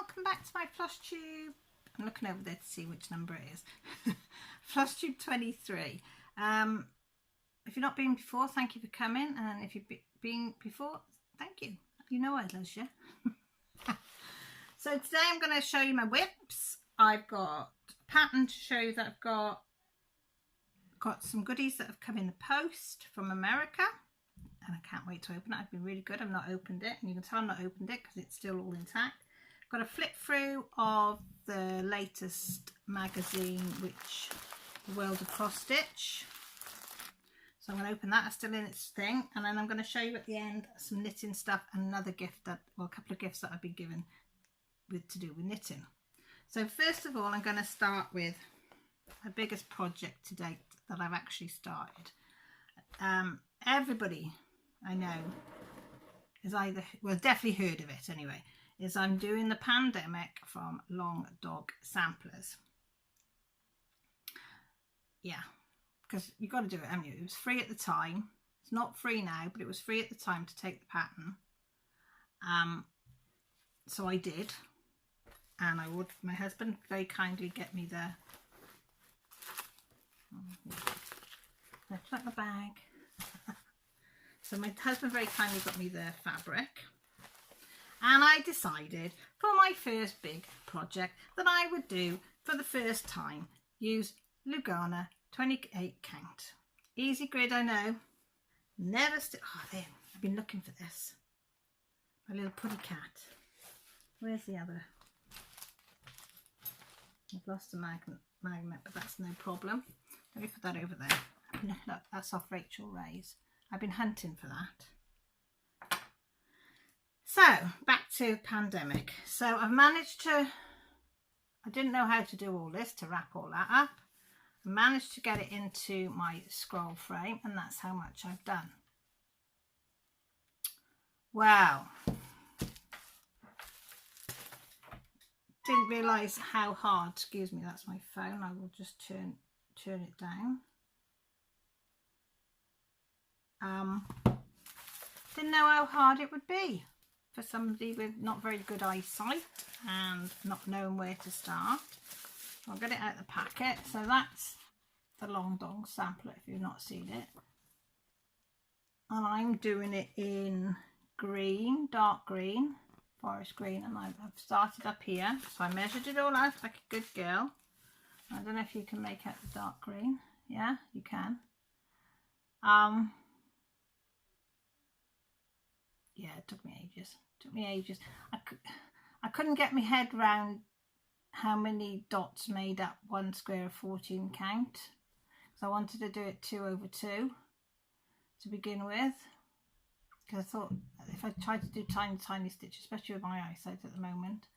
welcome back to my Flosstube. I'm looking over there to see which number it is. Flosstube 23. If you've not been before, thank you for coming, and if you've been before, thank you. You know I love you. So today I'm going to show you my whips. I've got a pattern to show you that I've got some goodies that have come in the post from America, and I can't wait to open it. I've been really good. I've not opened it, and you can tell I've not opened it because it's still all intact. Got a flip through of the latest magazine, which the World of Cross Stitch. So I'm going to open that. It's still in its thing, and then I'm going to show you at the end some knitting stuff and another gift that, well, a couple of gifts that I've been given with to do with knitting. So first of all, I'm going to start with my biggest project to date that I've actually started. Everybody I know is either, well, definitely heard of it anyway, is I'm doing the Pandemic from Long Dog Samplers. Yeah, because you've got to do it, haven't you? It was free at the time. It's not free now, but it was free at the time to take the pattern. So I did, and I would. My husband very kindly get me the. Let's let the bag. So my husband very kindly got me the fabric, and I decided for my first big project that I would do for the first time use Lugana 28 count. Easy grid, I know. Never oh, there. I've been looking for this. My little putty cat. Where's the other? I've lost the magnet, but that's no problem. Let me put that over there. Look, that's off Rachel Ray's. I've been hunting for that. So, back to Pandemic. So, I've managed to, I didn't know how to do all this, to wrap all that up. I managed to get it into my scroll frame, and that's how much I've done. Wow. Didn't realise how hard, excuse me, that's my phone. I will just turn it down. Didn't know how hard it would be for somebody with not very good eyesight and not knowing where to start. I'll get it out of the packet. So that's the Long Dog sampler if you've not seen it. And I'm doing it in green, dark green, forest green, and I've started up here. So I measured it all out like a good girl. I don't know if you can make out the dark green. Yeah, you can. Yeah, it took me ages. I couldn't get my head around how many dots made up one square of 14 count. So I wanted to do it 2 over 2 to begin with. Because I thought if I tried to do tiny stitches, especially with my eyesight at the moment,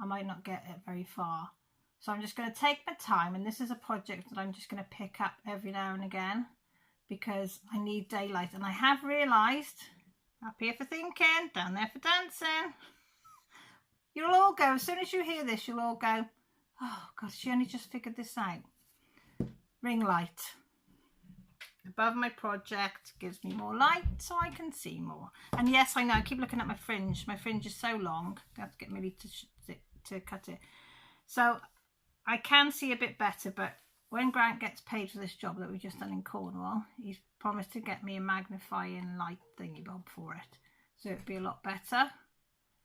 I might not get it very far. So I'm just going to take my time, and this is a project that I'm just going to pick up every now and again because I need daylight. And I have realised, up here for thinking, down there for dancing. You'll all go, as soon as you hear this, you'll all go, oh God, she only just figured this out. Ring light. Above my project gives me more light so I can see more. And yes, I know, I keep looking at my fringe. My fringe is so long, I have to get Millie to cut it. So I can see a bit better, but when Grant gets paid for this job that we've just done in Cornwall, he's promised to get me a magnifying light thingy bob for it. So it'll be a lot better.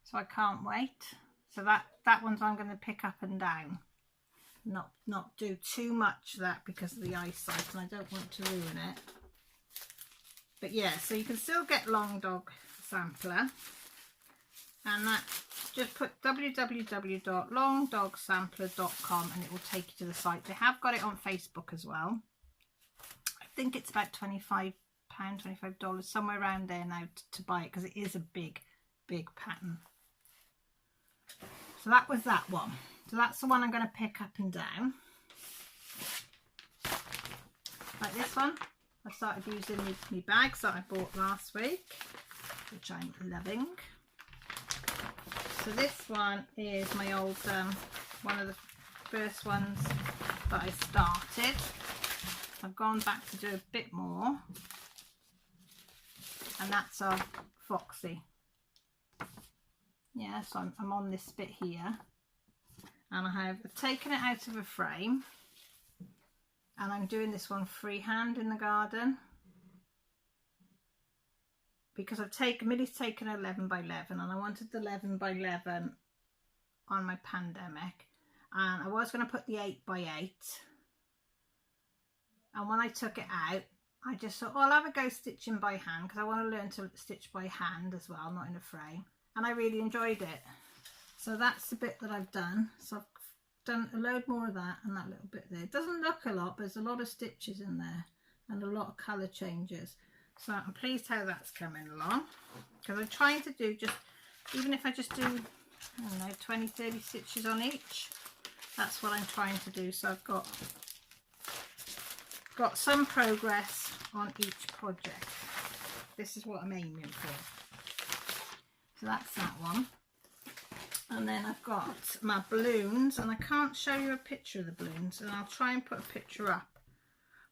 So I can't wait. So that one's I'm going to pick up and down. Not do too much of that because of the eyesight, and I don't want to ruin it. But yeah, so you can still get Long Dog Sampler. And that, just put www.longdogsampler.com and it will take you to the site. They have got it on Facebook as well. I think it's about £25, $25, somewhere around there now to buy it, because it is a big pattern. So that was that one. So that's the one I'm going to pick up and down. Like this one, I started using my bags that I bought last week, which I'm loving. So this one is my old, one of the first ones that I started. I've gone back to do a bit more, and that's a Foxy. Yeah, so I'm on this bit here, and I have taken it out of a frame, and I'm doing this one freehand in the garden, because Millie's taken 11 by 11, and I wanted the 11 by 11 on my pandemic, and I was going to put the 8 by 8, and when I took it out, I just thought, oh, I'll have a go stitching by hand, because I want to learn to stitch by hand as well, not in a frame, and I really enjoyed it. So that's the bit that I've done. So I've done a load more of that and that little bit there. It doesn't look a lot, but there's a lot of stitches in there and a lot of colour changes. So I'm pleased how that's coming along, because I'm trying to do just, even if I just do, I don't know, 20, 30 stitches on each, that's what I'm trying to do. So I've got some progress on each project. This is what I'm aiming for. So that's that one. And then I've got my balloons, and I can't show you a picture of the balloons, and I'll try and put a picture up.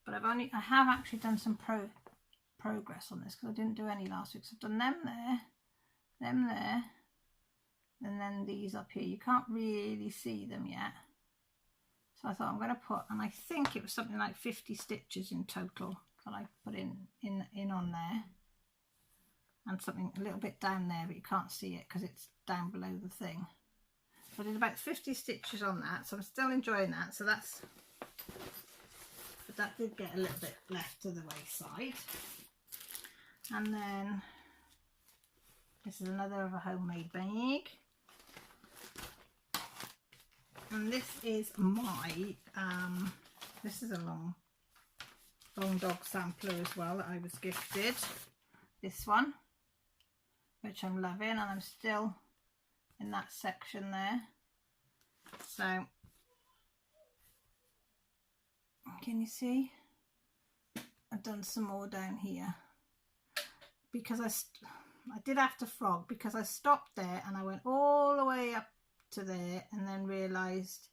But I have actually done some progress on this, because I didn't do any last week. So I've done them there, and then these up here. You can't really see them yet. So I thought I'm going to put, and I think it was something like 50 stitches in total that I put in on there. And something a little bit down there, but you can't see it because it's down below the thing. So I did about 50 stitches on that, so I'm still enjoying that. So that's, but that did get a little bit left to the wayside. And then this is another of a homemade bag, and this is my this is a long dog sampler as well that I was gifted. This one, which I'm loving, and I'm still in that section there. So can you see? I've done some more down here, because I did have to frog, because I stopped there and I went all the way up to there and then realised,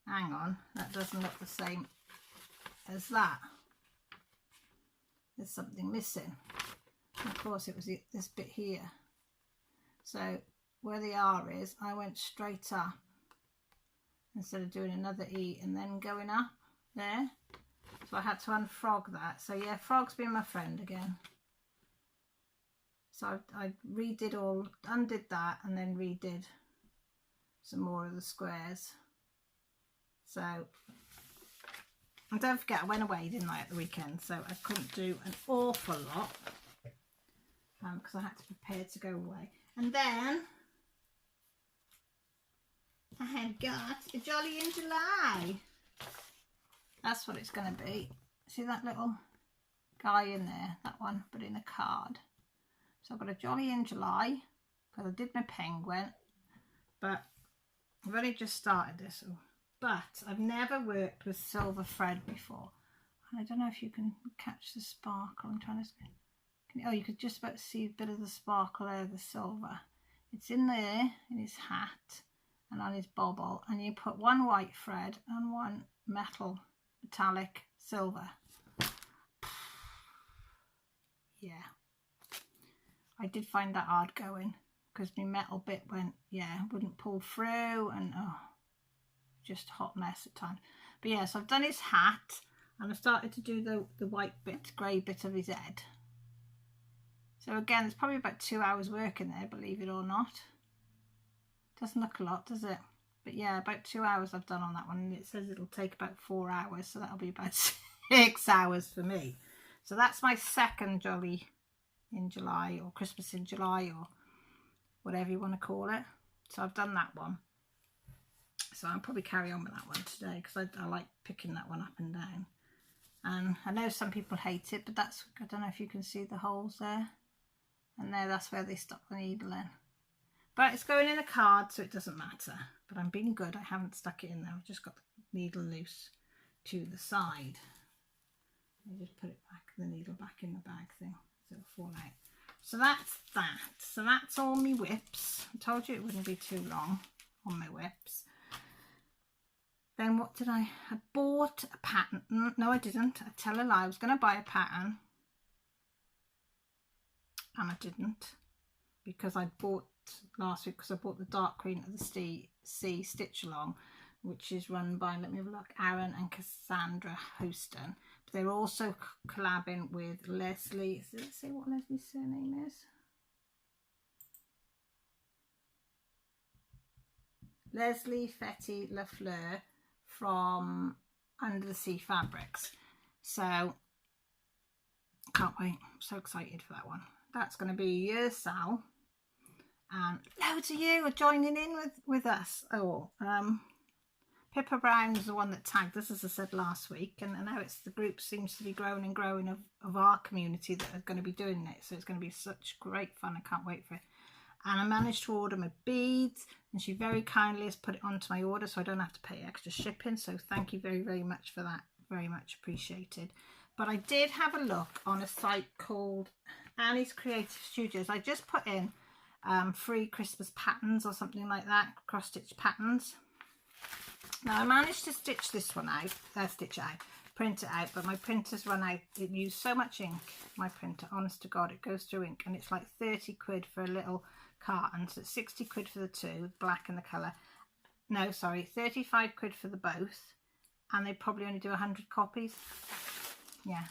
hang on, that doesn't look the same as that. There's something missing. And of course it was this bit here. So where the R is, I went straight up instead of doing another E and then going up there. So I had to unfrog that. So yeah, frog's been my friend again. So I undid that and then redid some more of the squares. So, and don't forget, I went away, didn't I, at the weekend, so I couldn't do an awful lot because I had to prepare to go away. And then I had got a Jolly in July. That's what it's going to be. See that little guy in there, that one, but in a card. So I've got a Jolly in July, because I did my penguin, but I've only just started this. But I've never worked with silver thread before. And I don't know if you can catch the sparkle. I'm trying to, oh, you could just about see a bit of the sparkle there, the silver. It's in there, in his hat and on his bobble. And you put one white thread and one metallic silver. Yeah. I did find that hard going, because my metal bit wouldn't pull through, and just a hot mess at times. But yeah, so I've done his hat, and I've started to do the white bit, grey bit of his head. So again, there's probably about 2 hours work in there, believe it or not. Doesn't look a lot, does it? But yeah, about 2 hours I've done on that one, and it says it'll take about 4 hours, so that'll be about 6 hours for me. So that's my second Jolly in July, or Christmas in July, or whatever you want to call it. So I've done that one. So I'll probably carry on with that one today, because I like picking that one up and down. And I know some people hate it, but that's, I don't know if you can see the holes there. And there, that's where they stuck the needle in. But it's going in a card, so it doesn't matter. But I'm being good, I haven't stuck it in there. I've just got the needle loose to the side. I just put it back, the needle back in the bag thing, so it'll fall out. So that's that. So that's all my whips. I told you it wouldn't be too long on my whips. Then what did I bought a pattern. No, I didn't. I tell a lie. I was going to buy a pattern, and I didn't, because I bought last week because I bought the Dark Queen of the Sea stitch along, which is run by, let me have a look, Aaron and Cassandra Houston. But they're also collabing with Leslie. Does it say what Leslie's surname is? Leslie Fetty Lafleur from Under the Sea Fabrics. So can't wait. I'm so excited for that one. That's going to be a year's sale, and loads of you are joining in with us. Pippa Brown is the one that tagged us, as I said last week, and now it's the group seems to be growing and growing of our community that are going to be doing it. So it's going to be such great fun. I can't wait for it. And I managed to order my beads, and she very kindly has put it onto my order so I don't have to pay extra shipping. So thank you very, very much for that. Very much appreciated. But I did have a look on a site called Annie's Creative Studios. I just put in free Christmas patterns or something like that, cross stitch patterns. Now I managed to stitch this one out, print it out, but my printer's run out. It used so much ink, my printer, honest to God, it goes through ink, and it's like 30 quid for a little carton, so it's 60 quid for the two, black and the colour. No, sorry, 35 quid for the both, and they probably only do 100 copies. Yeah,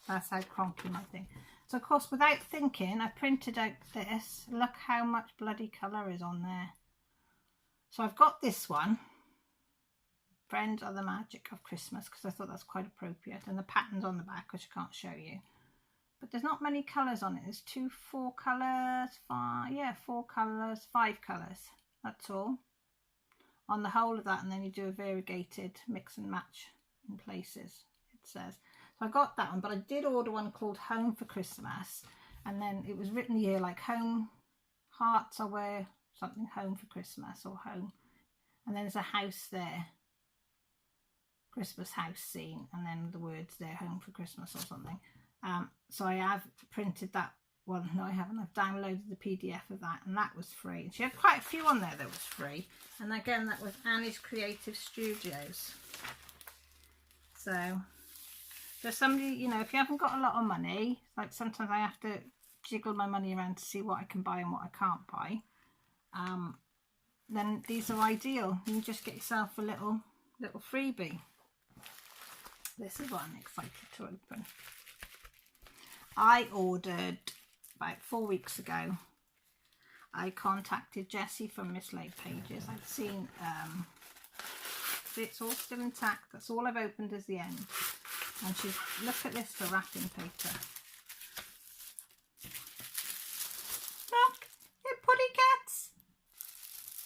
that's how cronky my thing. So of course, without thinking, I printed out this. Look how much bloody colour is on there. So I've got this one, Friends Are the Magic of Christmas, because I thought that's quite appropriate, and the pattern's on the back, which I can't show you. But there's not many colours on it. There's 4 colours, 4 colours, 5 colours. That's all on the whole of that, and then you do a variegated mix and match in places, it says. So I got that one, but I did order one called Home for Christmas, and then it was written here like home hearts, I wear something home for Christmas, or home, and then there's a house there, Christmas house scene, and then the words there, home for Christmas or something. So I have printed that one. No, I haven't. I've downloaded the PDF of that, and that was free. And she had quite a few on there that was free, and again that was Annie's Creative Studios. So somebody, you know, if you haven't got a lot of money, like sometimes I have to jiggle my money around to see what I can buy and what I can't buy, then these are ideal. You can just get yourself a little freebie. This is what I'm excited to open. I ordered about 4 weeks ago. I contacted Jessie from Mislaid Pages. I've seen it's all still intact. That's all I've opened is the end. And she's, look at this for wrapping paper. Look, they're putty cats.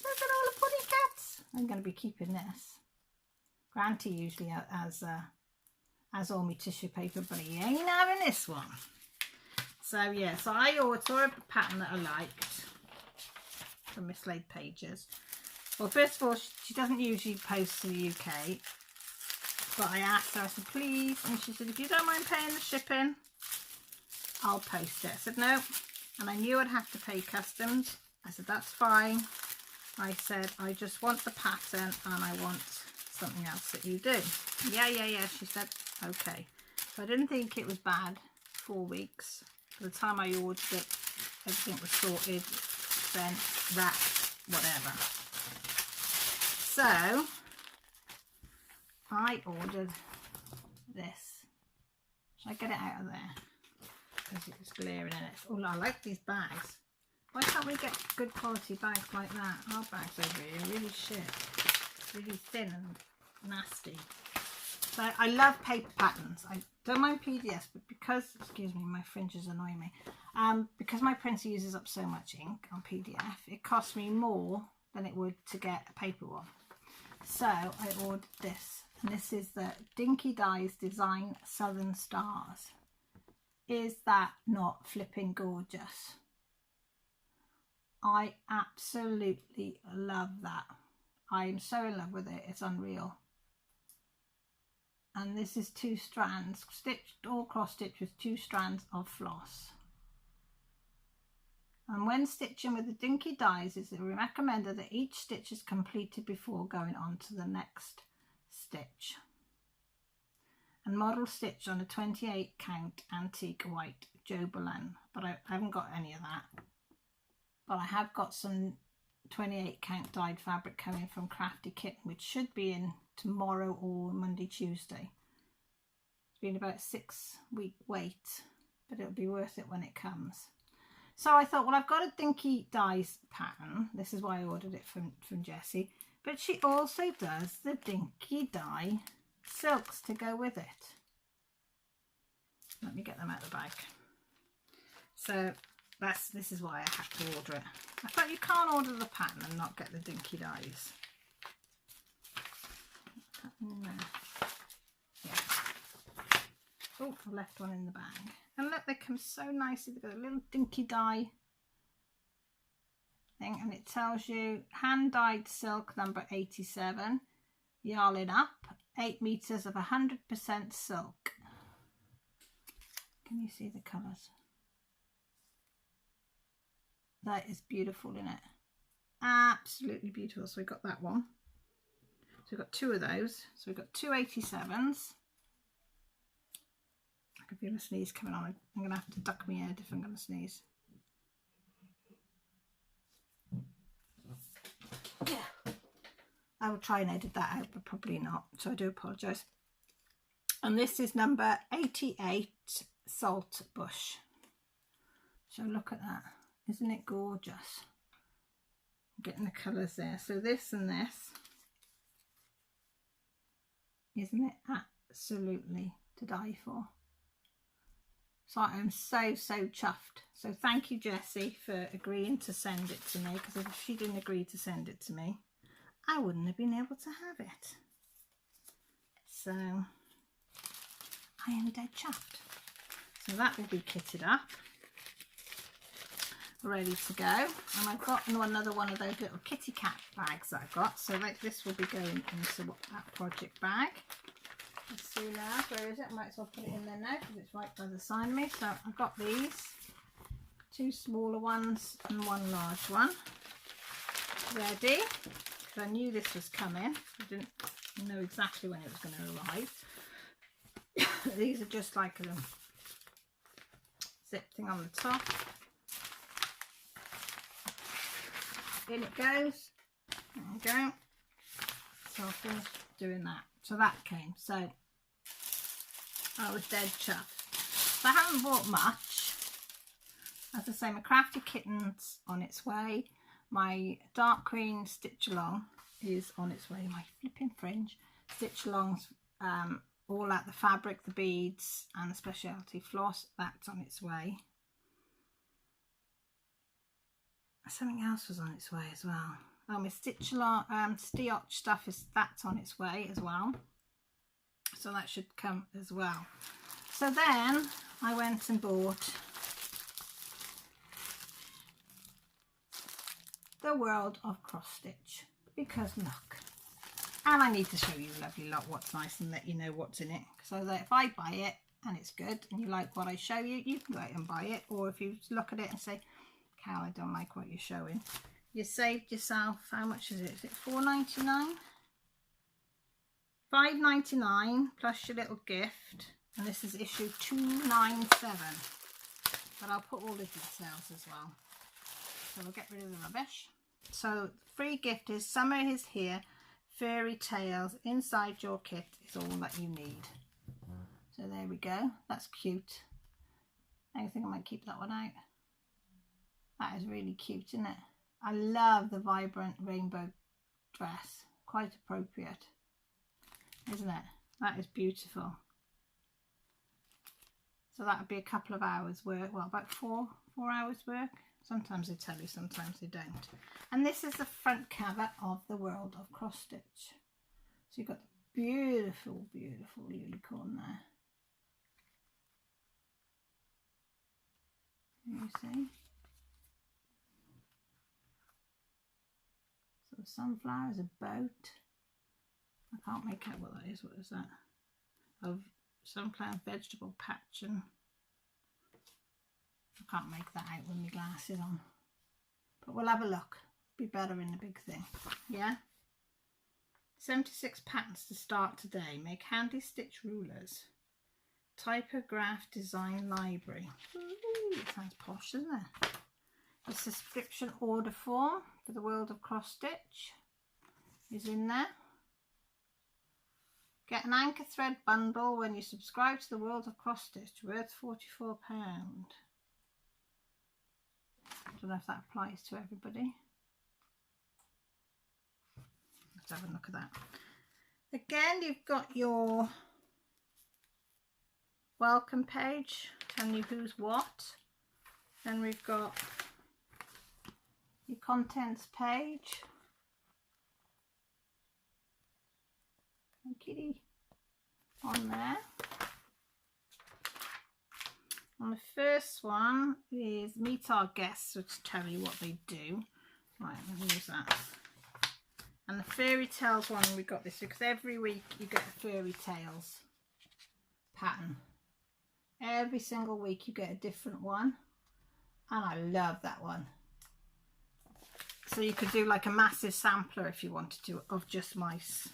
Look at all the putty cats. I'm going to be keeping this. Granty usually has all my tissue paper, but he ain't having this one. So yeah, so I saw a pattern that I liked from Mislaid Pages. Well, first of all, she doesn't usually post to the UK, but I asked her, I said, please, and she said, if you don't mind paying the shipping, I'll post it. I said, no, and I knew I'd have to pay customs. I said, that's fine. I said, I just want the pattern, and I want something else that you do. Yeah, she said, okay. So I didn't think it was bad. 4 weeks. By the time I ordered it, everything was sorted, sent, wrapped, whatever. So I ordered this. Should I get it out of there? Because it's glaring in it. Oh, I like these bags. Why can't we get good quality bags like that? Our bags over here are really shit. Really thin and nasty. So I love paper patterns. I don't mind PDFs, but because, excuse me, my fringes annoy me. Because my printer uses up so much ink on PDF, it costs me more than it would to get a paper one. So I ordered this, and this is the Dinky Dyes Design Southern Stars. Is that not flipping gorgeous? I absolutely love that. I am so in love with it, it's unreal. And this is 2 strands, stitched or cross-stitched with 2 strands of floss. And when stitching with the Dinky Dyes, it's recommended that each stitch is completed before going on to the next stitch. And model stitched on a 28 count antique white Jobelan, but I haven't got any of that. but I have got some 28 count dyed fabric coming from Crafty Kitten, which should be in tomorrow or Monday, Tuesday. It's been about a 6-week wait, but it'll be worth it when it comes. So I thought, well, I've got a Dinky Dyes pattern. This is why I ordered it from Jessie. But she also does the Dinky Dye silks to go with it. Let me get them out of the bag. So this is why I had to order it. I thought you can't order the pattern and not get the Dinky Dyes. Yeah. Oh, I left one in the bag. And look, they come so nicely. They've got a little Dinky Dye thing, and it tells you hand dyed silk number 87, yarn up, 8 meters of 100% silk. Can you see the colours? That is beautiful, isn't it? Absolutely beautiful. So we got that one. So we've got 2 of those. So we've got 2 87s. I can feel a sneeze coming on. I'm going to have to duck my head if I'm going to sneeze. Yeah. I will try and edit that out, but probably not. So I do apologise. And this is number 88, Salt Bush. So look at that. Isn't it gorgeous? I'm getting the colours there. So this and this. Isn't it absolutely to die for? So I am so chuffed. So thank you, Jessie, for agreeing to send it to me, because if she didn't agree to send it to me, I wouldn't have been able to have it. So I am dead chuffed. So that will be kitted up, ready to go. And I've got another one of those little kitty cat bags that I've got. So like this will be going into that project bag. Let's see now, where is it? I might as well put it in there now because it's right by the side of me. So I've got these 2 smaller ones and 1 large one ready, because I knew this was coming. I didn't know exactly when it was going to arrive. These are just like a zip thing on the top. In it goes. There we go. So I'll finish doing that. So that came. So I was dead chuffed. So I haven't bought much. As I say, my Crafty Kitten's on its way. My dark green stitch along is on its way. My flipping fringe stitch alongs, all out the fabric, the beads, and the specialty floss. That's on its way. Something else was on its way as well. Oh, my stitch along, Stitch stuff that's on its way as well. So that should come as well. So then I went and bought the World of Cross Stitch, because look, and I need to show you, lovely lot, what's nice and let you know what's in it. So that if I buy it and it's good and you like what I show you, you can go out and buy it. Or if you look at it and say, Cal, I don't like what you're showing, you saved yourself, how much is it? Is it $4.99? $5.99 plus your little gift, and this is issue 297. But I'll put all the details as well. So we'll get rid of the rubbish. So free gift is Summer is Here, Fairy Tales inside your kit is all that you need. So there we go. That's cute. I think I might keep that one out. That is really cute, isn't it? I love the vibrant rainbow dress. Quite appropriate, isn't it? That is beautiful. So that would be a couple of hours work. Well, about four hours work. Sometimes they tell you, sometimes they don't. And this is the front cover of the World of Cross Stitch. So you've got the beautiful, beautiful unicorn there. Can you see? So the sunflower is a boat. I can't make out what that is. What is that? Of sunflower vegetable patch, and I can't make that out with my glasses on. But we'll have a look. Be better in the big thing. Yeah? 76 patterns to start today. Make handy stitch rulers. Typograph design library. Ooh, it sounds posh, doesn't it? The subscription order form for the World of Cross Stitch is in there. Get an anchor thread bundle when you subscribe to the World of Cross Stitch, worth £44. I don't know if that applies to everybody. Let's have a look at that. Again, you've got your welcome page telling you who's what. Then we've got your contents page. And kitty on there. And the first one is meet our guests, which tell you what they do. Right, I'm going to use that. And the fairy tales one, we got this because every week you get a fairy tales pattern. Every single week you get a different one. And I love that one. So you could do like a massive sampler if you wanted to of just mice.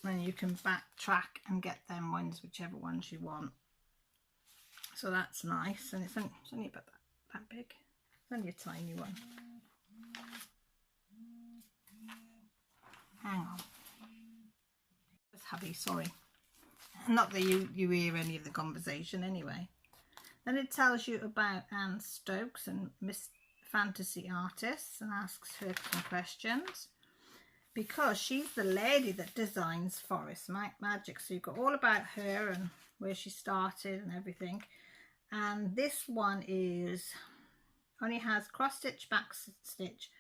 Then you can backtrack and get them ones, whichever ones you want. So that's nice, and it's only about that big. It's only a tiny one. Hang on. It's hubby, sorry. Not that you hear any of the conversation anyway. Then it tells you about Anne Stokes and Miss Fantasy Artists and asks her some questions. Because she's the lady that designs Forest Magic. So you've got all about her and where she started and everything. And this one only has cross stitch, back stitch,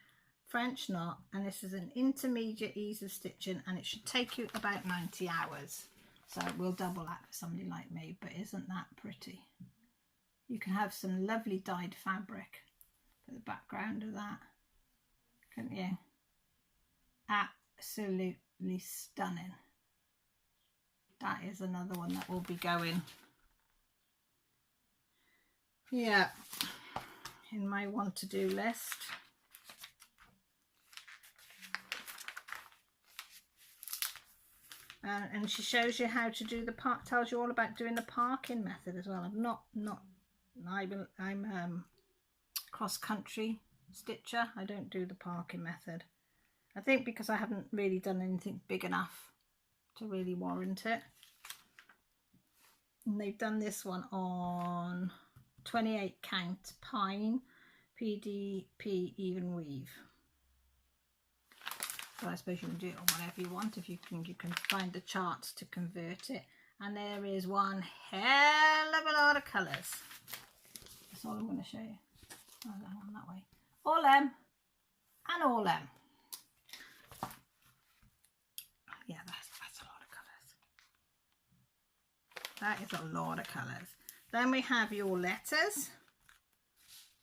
French knot. And this is an intermediate ease of stitching. And it should take you about 90 hours. So we'll double that for somebody like me. But isn't that pretty? You can have some lovely dyed fabric for the background of that. Couldn't you? Absolutely stunning. That is another one that will be going, yeah, in my want to do list. And she shows you how to do the park, tells you all about doing the parking method as well. I'm cross country stitcher. I don't do the parking method. I think because I haven't really done anything big enough to really warrant it. And they've done this one on 28 count pine PDP even weave. So I suppose you can do it on whatever you want if you can find the charts to convert it. And there is one hell of a lot of colours. That's all I'm going to show you. Oh, hang on that way. All them and all them. Yeah, that's a lot of colours. That is a lot of colours. Then we have your letters,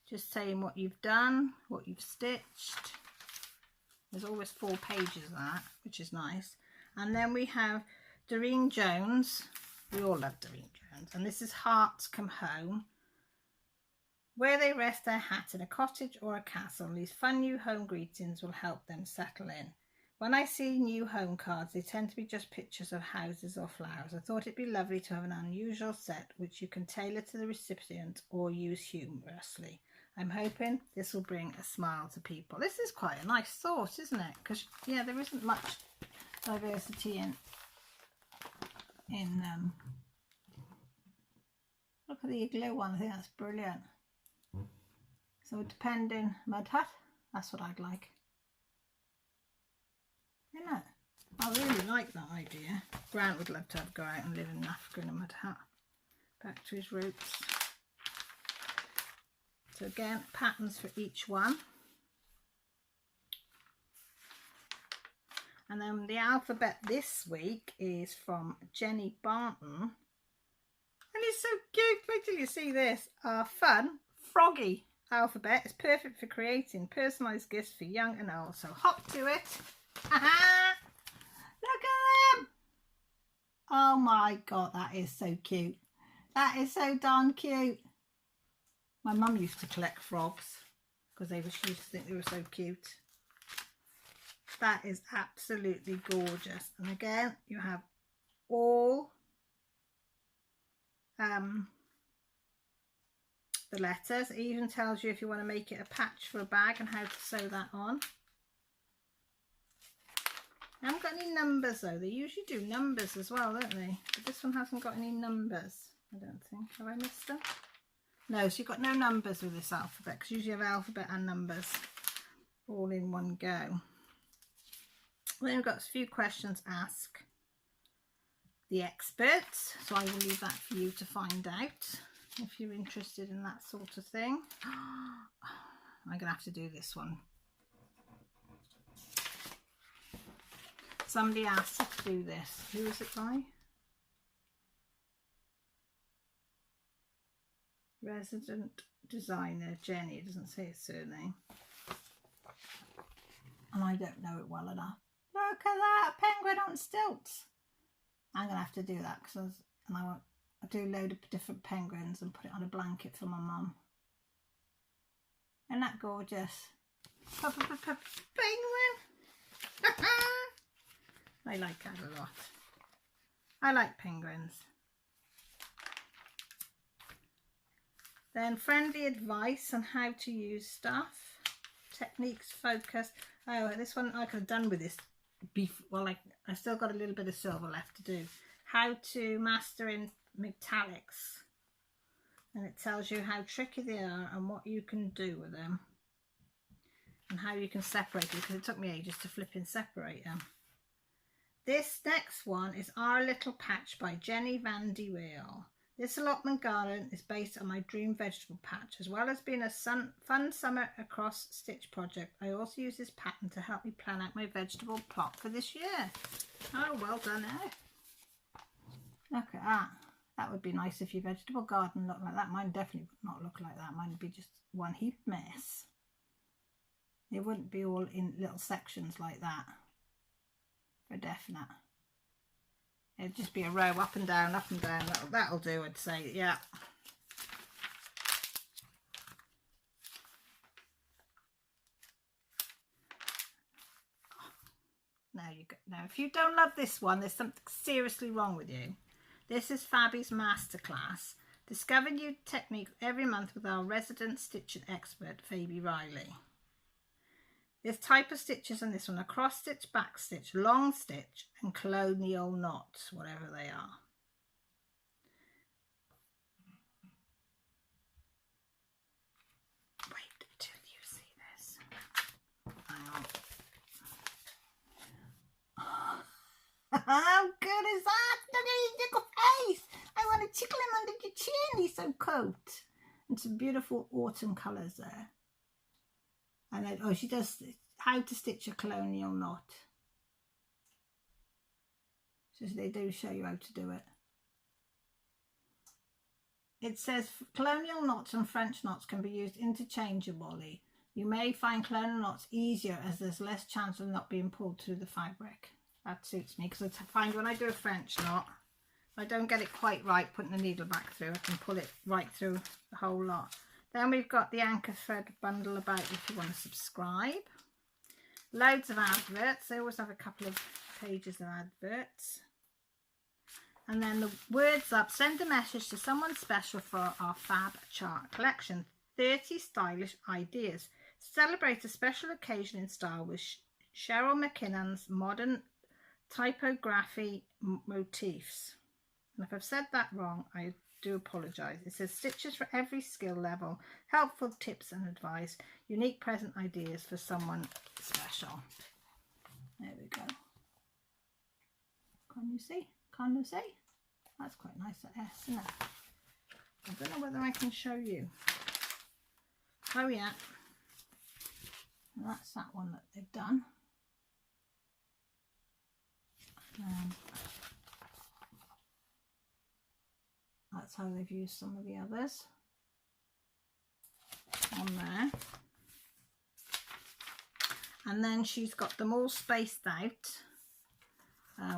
just saying what you've done, what you've stitched. There's always 4 pages of that, which is nice. And then we have Doreen Jones. We all love Doreen Jones. And this is Hearts Come Home. Where they rest their hat in a cottage or a castle, these fun new home greetings will help them settle in. When I see new home cards, they tend to be just pictures of houses or flowers. I thought it'd be lovely to have an unusual set which you can tailor to the recipient or use humorously. I'm hoping this will bring a smile to people. This is quite a nice thought, isn't it? Because, yeah, there isn't much diversity in look at the igloo one. I think that's brilliant. So depending, mud hut, that's what I'd like. Isn't it? I really like that idea. Grant would love to go out and live in Africa in a mud hut. Back to his roots. So again, patterns for each one. And then the alphabet this week is from Jenny Barton. And it's so cute. Wait till you see this. Our fun, froggy alphabet is perfect for creating personalised gifts for young and old. So hop to it. Look at them. Oh my God, that is so cute. That is so darn cute. My mum used to collect frogs because she used to think they were so cute. That is absolutely gorgeous. And again, you have all the letters. It even tells you if you want to make it a patch for a bag and how to sew that on. I haven't got any numbers though. They usually do numbers as well, don't they? But this one hasn't got any numbers, I don't think. Have I missed them? No, so you've got no numbers with this alphabet, because usually you have alphabet and numbers all in one go. Then we've got a few questions ask the experts, so I will leave that for you to find out if you're interested in that sort of thing. I'm gonna have to do this one. Somebody asked to do this. Who is it by? Resident designer Jenny. It doesn't say his surname, and I don't know it well enough. Look at that, penguin on stilts. I'm gonna have to do that because I want to do a load of different penguins and put it on a blanket for my mum. Isn't that gorgeous? Penguin. I like that a lot. I like penguins. Then friendly advice on how to use stuff. Techniques focus. Oh, this one I could have done with this beef. Well, I still got a little bit of silver left to do. How to master in metallics. And it tells you how tricky they are and what you can do with them. And how you can separate them, because it took me ages to flip and separate them. This next one is Our Little Patch by Jenny Van de Waal. This allotment garden is based on my dream vegetable patch. As well as being a fun summer across stitch project, I also use this pattern to help me plan out my vegetable plot for this year. Oh, well done, eh? Look at that. That would be nice if your vegetable garden looked like that. Mine definitely would not look like that. Mine would be just one heap mess. It wouldn't be all in little sections like that. For definite. It'd just be a row up and down, up and down. That'll do, I'd say, yeah. Now you go. Now, if you don't love this one, there's something seriously wrong with you. This is Fabi's masterclass. Discover new techniques every month with our resident stitching expert, Phoebe Riley. There's type of stitches on this one: a cross stitch, back stitch, long stitch, and colonial knots, whatever they are. Wait till you see this. Hang on. How good is that? Look at his little face. I want to tickle him under your chin. He's so cute. And some beautiful autumn colours there. And then, oh, she does how to stitch a colonial knot. So they do show you how to do it. It says colonial knots and French knots can be used interchangeably. You may find colonial knots easier as there's less chance of not being pulled through the fabric. That suits me, because I find when I do a French knot, if I don't get it quite right putting the needle back through, I can pull it right through the whole lot. Then we've got the Anchor Thread bundle about if you want to subscribe. Loads of adverts. They always have a couple of pages of adverts. And then the words up. Send a message to someone special for our Fab Chart collection. 30 stylish ideas. Celebrate a special occasion in style with Cheryl McKinnon's modern typography motifs. And if I've said that wrong, I do apologise. It says stitches for every skill level, helpful tips and advice, unique present ideas for someone special. There we go. Can you see? Can you see? That's quite nice, that S, isn't it? I don't know whether I can show you. Oh yeah. And that's that one that they've done. That's how they've used some of the others on there. And then she's got them all spaced out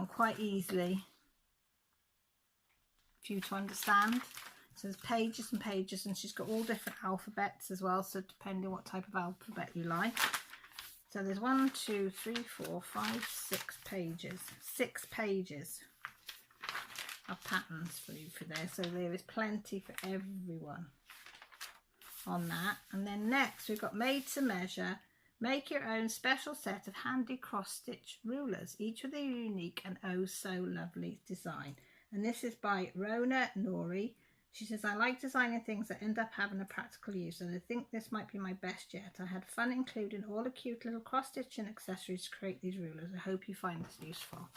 quite easily for you to understand. So there's pages and pages, and she's got all different alphabets as well, so depending what type of alphabet you like. So there's 1, 2, 3, 4, 5, 6 pages. 6 pages of patterns for you for there. So there is plenty for everyone. on that. And then next we've got made to measure. Make your own special set of handy cross-stitch rulers, each with a unique and oh so lovely design. And this is by Rona Nori. She says, I like designing things that end up having a practical use, and I think this might be my best yet. I had fun including all the cute little cross-stitching accessories to create these rulers. I hope you find this useful.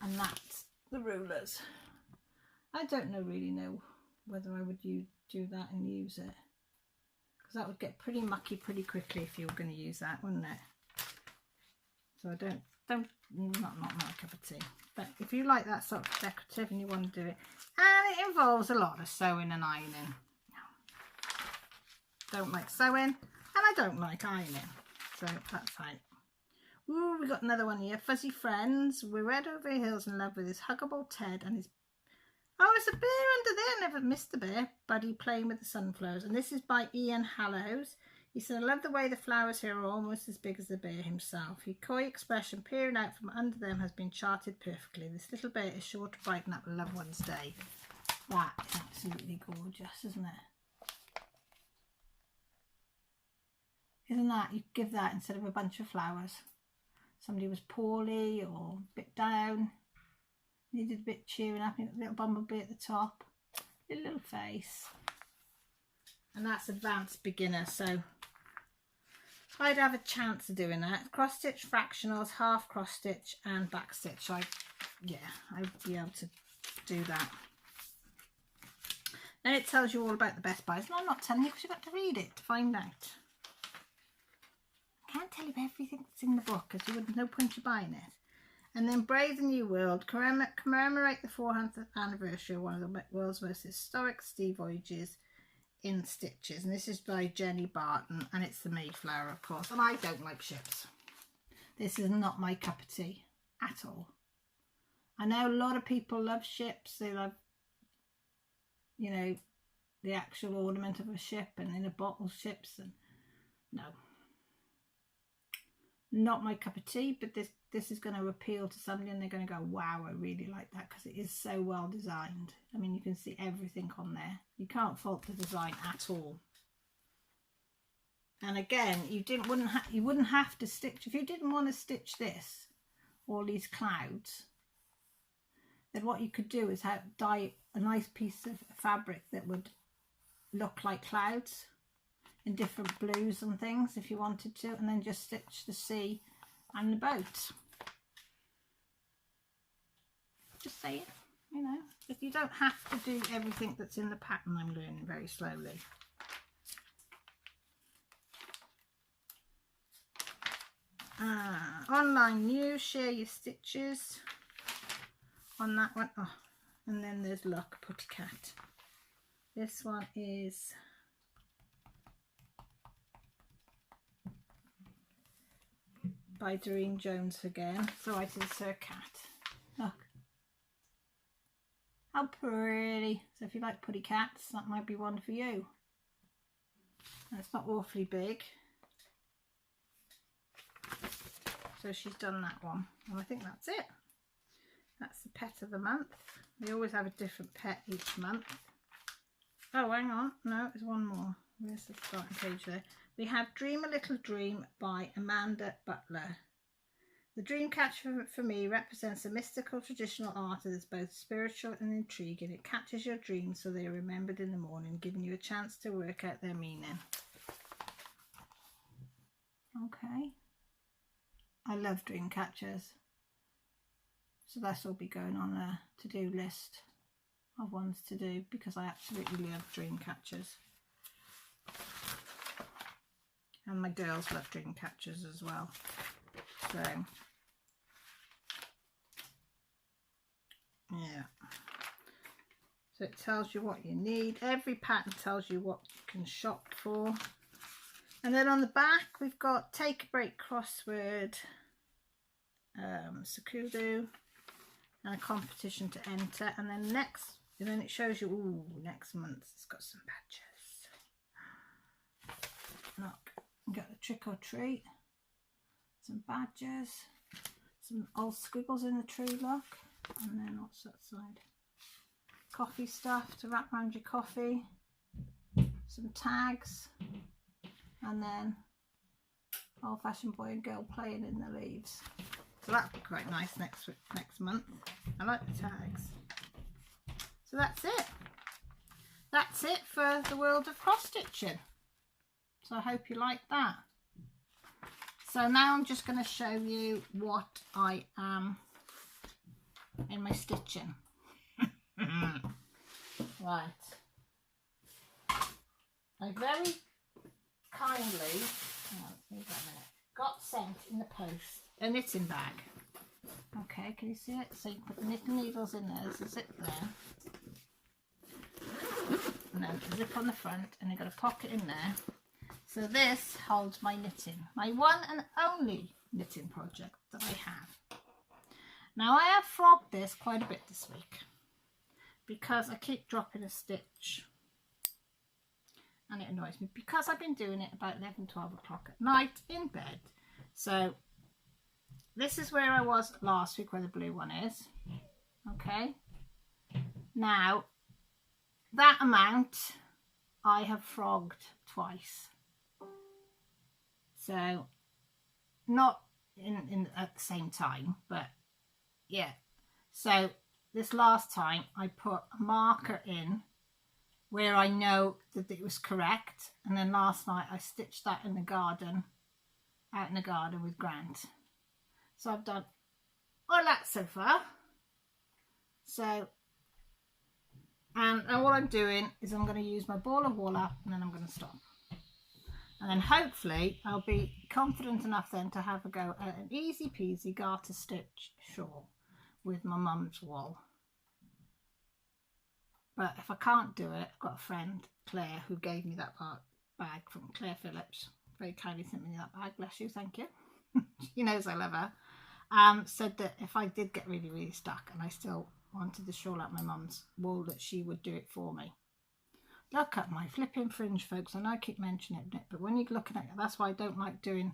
And that's the rulers. I don't really know whether I would do that and use it, because that would get pretty mucky pretty quickly if you were going to use that, wouldn't it? So I don't not my cup of tea. But if you like that sort of decorative and you want to do it, and it involves a lot of sewing and ironing. Don't like sewing, and I don't like ironing, so that's fine. Ooh, we got another one here. Fuzzy Friends. We're red over hills in love with his huggable Ted and his... Oh, it's a bear under there. I never missed the bear. Buddy playing with the sunflowers. And this is by Ian Hallows. He said, I love the way the flowers here are almost as big as the bear himself. His coy expression peering out from under them has been charted perfectly. This little bear is sure to brighten up a loved one's day. That is absolutely gorgeous, isn't it? Isn't that? You give that instead of a bunch of flowers. Somebody was poorly or a bit down, needed a bit cheering up, a little bumblebee at the top, a little face. And that's advanced beginner, so I'd have a chance of doing that. Cross stitch fractionals, half cross stitch and back stitch. I'd be able to do that. Then it tells you all about the best buys, and I'm not telling you because you've got to read it to find out. I can't tell you everything that's in the book because you wouldn't, no point you buying it. And then Brave the New World, commemorate the 400th anniversary of one of the world's most historic sea voyages in stitches. And this is by Jenny Barton, and it's the Mayflower, of course. And I don't like ships. This is not my cup of tea at all. I know a lot of people love ships. They love, you know, the actual ornament of a ship and in a bottle ships, and no, not my cup of tea. But this is going to appeal to somebody and they're going to go, wow, I really like that, because it is so well designed. I mean, you can see everything on there. You can't fault the design at all. And again, you wouldn't have to stitch, if you didn't want to stitch this, all these clouds, then what you could do is dye a nice piece of fabric that would look like clouds in different blues and things if you wanted to, and then just stitch the sea and the boat. Just saying, you know, if you don't have to do everything that's in the pattern. I'm learning very slowly. Online news, share your stitches on that one. Oh, and then there's Luck Putty Cat. This one is by Doreen Jones again. So it is her cat. Look how pretty. So if you like putty cats, that might be one for you. And it's not awfully big. So she's done that one, and I think that's it. That's the pet of the month. We always have a different pet each month. Oh, hang on, no, there's one more. Where's the starting page there? We have Dream a Little Dream by Amanda Butler. The dream catcher for me represents a mystical traditional art that is both spiritual and intriguing. It captures your dreams so they are remembered in the morning, giving you a chance to work out their meaning. Okay. I love dream catchers. So that's all be going on a to-do list of ones to do, because I absolutely love dream catchers. And my girls love dream catchers as well. So, yeah. So it tells you what you need. Every pattern tells you what you can shop for. And then on the back we've got Take a Break crossword, Sakudo, and a competition to enter. And then then it shows you, ooh, next month it's got some badges. Look, you got the trick or treat, some badges, some old squiggles in the tree, look, and then what's that side? Coffee stuff to wrap around your coffee, some tags, and then old-fashioned boy and girl playing in the leaves. So that'd be quite nice next month. I like the tags. So that's it. That's it for the world of cross stitching. So I hope you like that. So now I'm just going to show you what I am in my stitching. Right. I very kindly, got sent in the post a knitting bag. Okay, can you see it? So you put the knitting needles in there, there's a zip there. And then a zip on the front, and you've got a pocket in there. So this holds my knitting, my one and only knitting project that I have. Now I have frogged this quite a bit this week because I keep dropping a stitch and it annoys me because I've been doing it about 11, 12 o'clock at night in bed. So this is where I was last week, where the blue one is. Okay, now that amount I have frogged twice. So not in at the same time, but yeah. So this last time I put a marker in where I know that it was correct, and then last night I stitched that in the garden, out in the garden with Grant. So I've done all that so far. So and what I'm doing is I'm going to use my ball of wool up, and then I'm going to stop. And then hopefully I'll be confident enough then to have a go at an easy peasy garter stitch shawl with my mum's wool. But if I can't do it, I've got a friend, Claire, who gave me that bag from Claire Phillips. Very kindly sent me that bag, bless you, thank you. She knows I love her. Said that if I did get really, really stuck and I still wanted to shawl out my mum's wool, that she would do it for me. Look at my flipping fringe, folks. I know I keep mentioning it, but when you're looking at it, that's why I don't like doing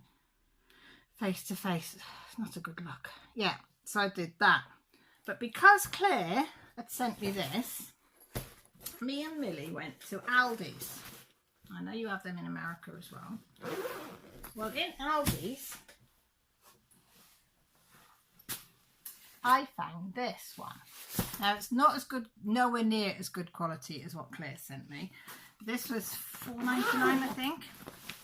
face to face. It's not a good look. Yeah, so I did that. But because Claire had sent me this, me and Millie went to Aldi's. I know you have them in America as well. Well, in Aldi's, I found this one. Now it's not as good, nowhere near as good quality as what Claire sent me. This was $4.99, I think.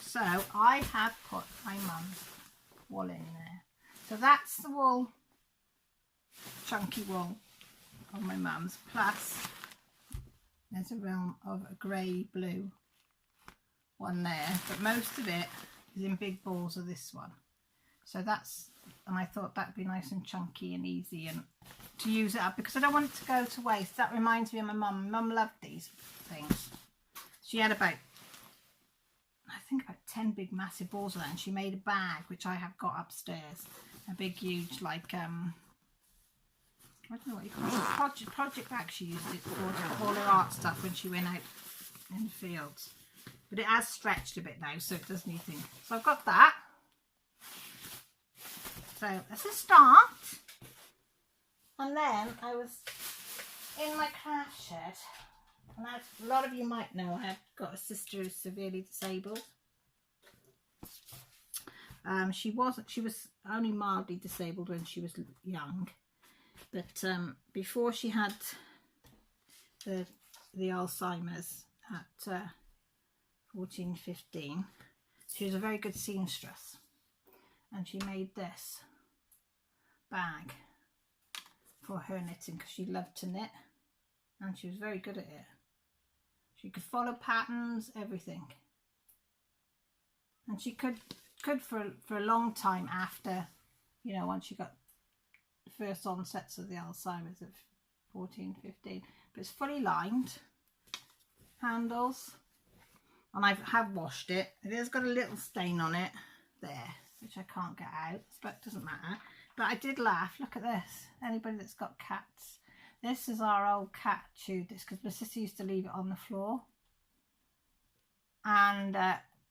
So I have put my mum's wool in there. So that's the wool, chunky wool of my mum's. Plus there's a realm of a grey blue one there, but most of it is in big balls of this one. So that's, and I thought that'd be nice and chunky and easy and to use it up because I don't want it to go to waste. That reminds me of my mum. My mum loved these things. She had about, I think about 10 big massive balls of that, and she made a bag which I have got upstairs. A big huge like I don't know what you call it, project bag she used it for to put all her art stuff when she went out in the fields. But it has stretched a bit now, so it does need things. So I've got that. So that's a start. And then I was in my craft shed, and as a lot of you might know, I have got a sister who's severely disabled. She was only mildly disabled when she was young, but before she had the Alzheimer's at 14, 15, she was a very good seamstress, and she made this bag for her knitting because she loved to knit and she was very good at it. She could follow patterns, everything, and she could for a long time after, you know, once she got the first onsets of the Alzheimer's at 14, 15. But it's fully lined handles, and I have washed it. It has got a little stain on it there which I can't get out, but it doesn't matter. But I did laugh. Look at this. Anybody that's got cats, this is our old cat chewed this because my sister used to leave it on the floor, and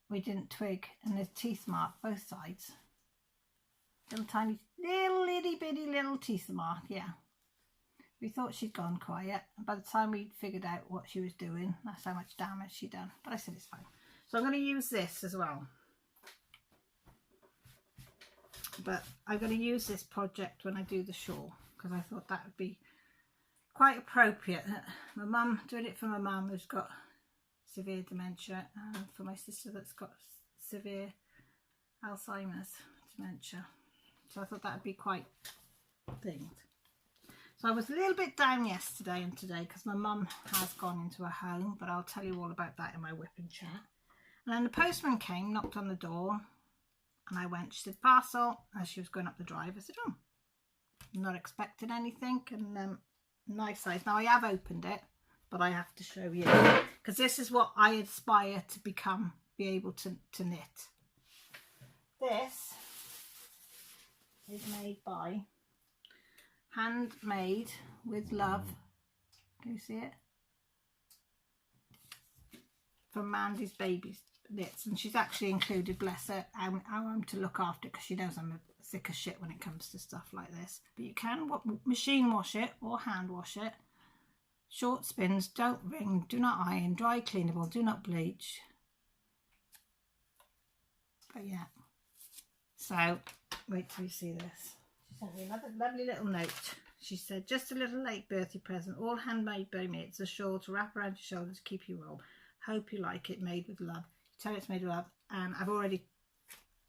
we didn't twig, and there's teeth mark both sides. Little tiny, little itty bitty little teeth mark, yeah. We thought she'd gone quiet, and by the time we'd figured out what she was doing, that's how much damage she'd done. But I said it's fine. So I'm going to use this as well. But I'm going to use this project when I do the shawl, because I thought that would be quite appropriate. My mum, doing it for my mum who's got severe dementia, and for my sister that's got severe Alzheimer's dementia. So I thought that would be quite thinged. So I was a little bit down yesterday and today because my mum has gone into a home, but I'll tell you all about that in my whipping chat. And then the postman came, knocked on the door, and I went, she said, parcel, as she was going up the drive. I said, oh, not expecting anything, and nice size. Now I have opened it, but I have to show you, because this is what I aspire to become, be able to knit. This is made by Handmade with Love. Can you see it? From Mandy's Baby Knits, and she's actually included, bless her, how I'm to look after it, because she knows I'm a sick of shit when it comes to stuff like this. But you can machine wash it or hand wash it. Short spins, don't wring, do not iron, dry cleanable, do not bleach. But yeah, so wait till you see this. She sent me another lovely little note. She said, just a little late birthday present, all handmade by me. It's a shawl to wrap around your shoulders to keep you warm. Hope you like it, made with love. Tell it's made with love. And I've already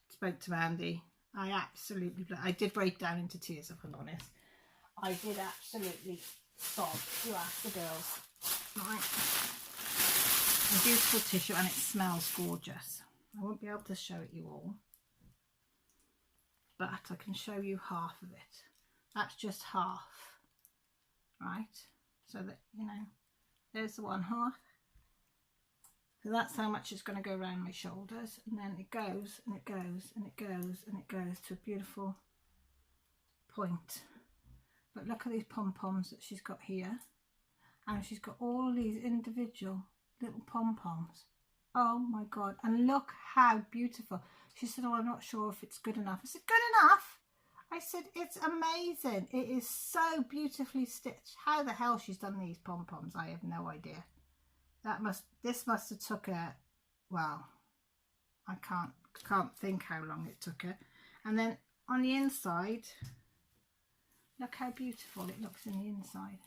spoke to Mandy. I did break down into tears, if I'm honest. I did absolutely sob. You ask the girls. Right. A beautiful tissue, and it smells gorgeous. I won't be able to show it you all, but I can show you half of it. That's just half, right? So that, you know, there's the one half. So that's how much is going to go around my shoulders, and then it goes and it goes and it goes and it goes to a beautiful point. But look at these pom-poms that she's got here, and she's got all these individual little pom-poms. Oh my god, and look how beautiful. She said, oh, I'm not sure if it's good enough. I said, good enough? I said, it's amazing. It is so beautifully stitched. How the hell she's done these pom-poms, I have no idea. This must have took her, well, I can't think how long it took her. And then on the inside, look how beautiful it looks in the inside.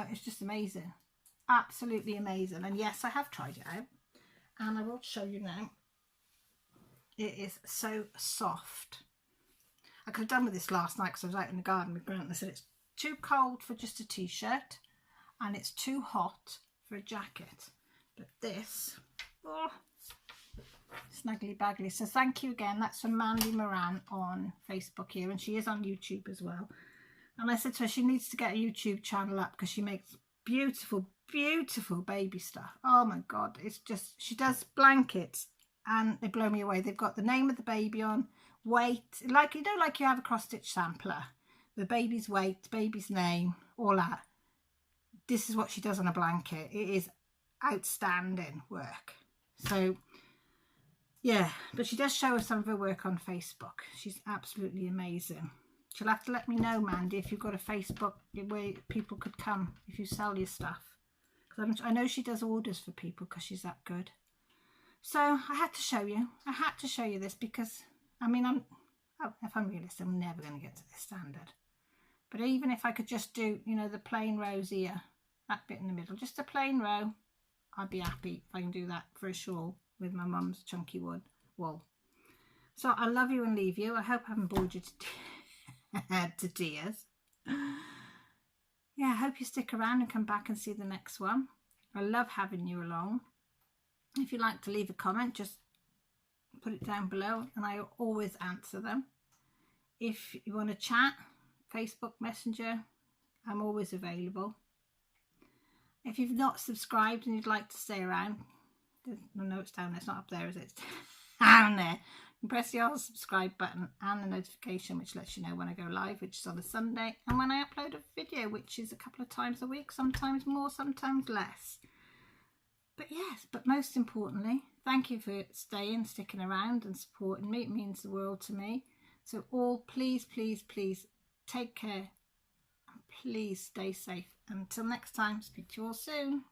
It's just amazing. Absolutely amazing. And yes, I have tried it out, and I will show you now. It is so soft. I could have done with this last night because I was out in the garden with Grant, and I said it's too cold for just a t-shirt and it's too hot for a jacket. But this, oh, snuggly baggly. So thank you again. That's from Mandy Moran on Facebook here, and she is on YouTube as well. And I said to her she needs to get a YouTube channel up because she makes beautiful baby stuff. Oh my god, it's just, she does blankets and they blow me away. They've got the name of the baby on, weight, like, you know, like you have a cross stitch sampler, the baby's weight, baby's name, all that. This is what she does on a blanket. It is outstanding work. So yeah, but she does show us some of her work on Facebook. She's absolutely amazing. She'll have to let me know, Mandy, if you've got a Facebook where people could come if you sell your stuff. Because I know she does orders for people because she's that good. So I had to show you. I had to show you this because, I mean, if I'm realistic, I'm never going to get to this standard. But even if I could just do, you know, the plain rows here, that bit in the middle, just a plain row, I'd be happy if I can do that for a shawl with my mum's chunky wool. So I love you and leave you. I hope I haven't bored you to tears. Yeah, I hope you stick around and come back and see the next one. I love having you along. If you'd like to leave a comment, just put it down below and I always answer them. If you want to chat, Facebook Messenger, I'm always available. If you've not subscribed and you'd like to stay around, no, it's down there, it's not up there, is it? It's down there. You press the old subscribe button and the notification which lets you know when I go live, which is on a Sunday, and when I upload a video, which is a couple of times a week, sometimes more, sometimes less. But yes, but most importantly, thank you for sticking around and supporting me. It means the world to me. So all, please take care, and please stay safe. Until next time, speak to you all soon.